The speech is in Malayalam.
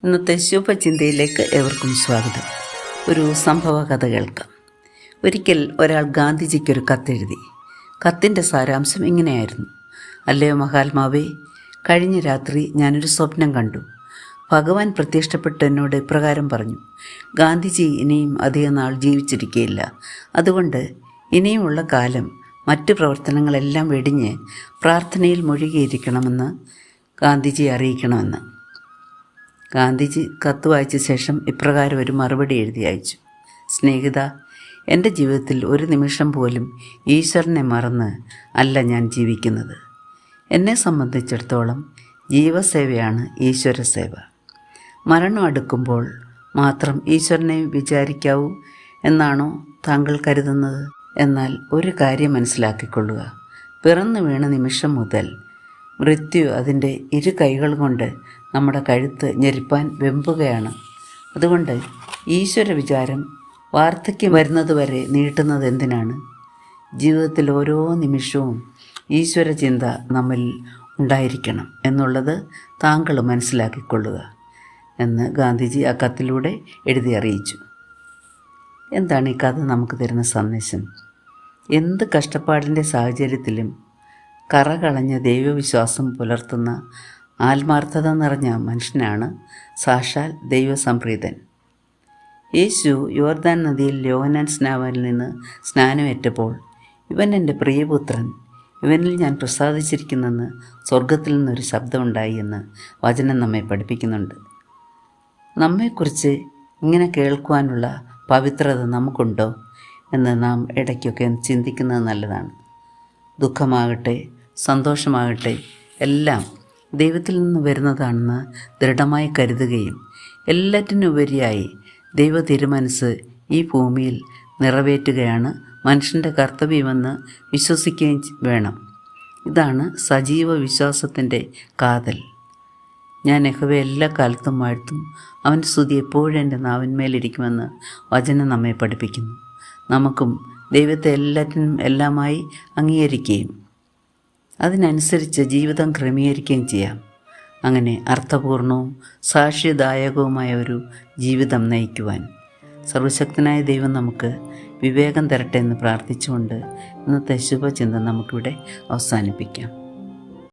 ഇന്നത്തെ ശുഭചിന്തയിലേക്ക് ഏവർക്കും സ്വാഗതം. ഒരു സംഭവ കഥ കേൾക്കാം. ഒരിക്കൽ ഒരാൾ ഗാന്ധിജിക്കൊരു കത്തെഴുതി. കത്തിൻ്റെ സാരാംശം ഇങ്ങനെയായിരുന്നു: അല്ലയോ മഹാത്മാവേ, കഴിഞ്ഞ രാത്രി ഞാനൊരു സ്വപ്നം കണ്ടു. ഭഗവാൻ പ്രത്യക്ഷപ്പെട്ട് എന്നോട് ഇപ്രകാരം പറഞ്ഞു: ഗാന്ധിജി ഇനിയും അധികം നാൾ ജീവിച്ചിരിക്കുകയില്ല. അതുകൊണ്ട് ഇനിയുമുള്ള കാലം മറ്റു പ്രവർത്തനങ്ങളെല്ലാം വെടിഞ്ഞ് പ്രാർത്ഥനയിൽ മുഴുകിയിരിക്കണമെന്ന് ഗാന്ധിജി അറിയിക്കണമെന്ന്. ഗാന്ധിജി കത്ത് വായിച്ച ശേഷം ഇപ്രകാരം ഒരു മറുപടി എഴുതി അയച്ചു: സ്നേഹിത, എൻ്റെ ജീവിതത്തിൽ ഒരു നിമിഷം പോലും ഈശ്വരനെ മറന്ന് അല്ല ഞാൻ ജീവിക്കുന്നത്. എന്നെ സംബന്ധിച്ചിടത്തോളം ജീവസേവയാണ് ഈശ്വരസേവ. മരണം അടുക്കുമ്പോൾ മാത്രം ഈശ്വരനെ വിചാരിക്കാവൂ എന്നാണോ താങ്കൾ കരുതുന്നത്? എന്നാൽ ഒരു കാര്യം മനസ്സിലാക്കിക്കൊള്ളുക: പിറന്നു വീണ നിമിഷം മുതൽ മൃത്യു അതിൻ്റെ ഇരു കൈകൾ കൊണ്ട് നമ്മുടെ കഴുത്ത് ഞെരിപ്പാൻ വെമ്പുകയാണ്. അതുകൊണ്ട് ഈശ്വര വിചാരം വാർദ്ധക്യം വരുന്നതുവരെ നീട്ടുന്നത് എന്തിനാണ്? ജീവിതത്തിൽ ഓരോ നിമിഷവും ഈശ്വര ചിന്ത നമ്മിൽ ഉണ്ടായിരിക്കണം എന്നുള്ളത് താങ്കൾ മനസ്സിലാക്കിക്കൊള്ളുക എന്ന് ഗാന്ധിജി ആ കത്തിലൂടെ എഴുതി അറിയിച്ചു. എന്താണ് ഈ കഥ നമുക്ക് തരുന്ന സന്ദേശം? എന്ത് കഷ്ടപ്പാടിൻ്റെ സാഹചര്യത്തിലും കറകളഞ്ഞ ദൈവവിശ്വാസം പുലർത്തുന്ന ആത്മാർത്ഥത നിറഞ്ഞ മനുഷ്യനാണ് സാക്ഷാൽ ദൈവസംപ്രീതൻ. യേശു യോർദാൻ നദിയിൽ യോഹന്നാൻ സ്നാപകനിൽ നിന്ന് സ്നാനമേറ്റപ്പോൾ, ഇവൻ എൻ്റെ പ്രിയപുത്രൻ, ഇവനിൽ ഞാൻ പ്രസാദിച്ചിരിക്കുന്നെന്ന് സ്വർഗത്തിൽ നിന്നൊരു ശബ്ദമുണ്ടായി എന്ന് വചനം നമ്മെ പഠിപ്പിക്കുന്നുണ്ട്. നമ്മെക്കുറിച്ച് ഇങ്ങനെ കേൾക്കുവാനുള്ള പവിത്രത നമുക്കുണ്ടോ എന്ന് നാം ഇടയ്ക്കൊക്കെ ചിന്തിക്കുന്നത് നല്ലതാണ്. ദുഃഖമാകട്ടെ സന്തോഷമാകട്ടെ എല്ലാം ദൈവത്തിൽ നിന്ന് വരുന്നതാണെന്ന് ദൃഢമായി കരുതുകയും എല്ലാറ്റിനുപരിയായി ദൈവ തിരുമനസ് ഈ ഭൂമിയിൽ നിറവേറ്റുകയാണ് മനുഷ്യൻ്റെ കർത്തവ്യമെന്ന് വിശ്വസിക്കുകയും വേണം. ഇതാണ് സജീവ വിശ്വാസത്തിൻ്റെ കാതൽ. ഞാൻ യഹോവയെ എല്ലാ കാലത്തും വാഴ്ത്തും, അവൻ്റെ സ്തുതി എപ്പോഴും എൻ്റെ നാവിന്മേലിരിക്കുമെന്ന് വചനം നമ്മെ പഠിപ്പിക്കുന്നു. നമുക്കും ദൈവത്തെ എല്ലാറ്റിനും എല്ലാമായി അംഗീകരിക്കുകയും അതിനനുസരിച്ച് ജീവിതം ക്രമീകരിക്കുകയും ചെയ്യാം. അങ്ങനെ അർത്ഥപൂർണവും സാക്ഷ്യദായകവുമായ ഒരു ജീവിതം നയിക്കുവാൻ സർവശക്തനായ ദൈവം നമുക്ക് വിവേകം തരട്ടെ എന്ന് പ്രാർത്ഥിച്ചുകൊണ്ട് ഇന്നത്തെ ശുഭചിന്ത നമുക്കിവിടെ അവസാനിപ്പിക്കാം.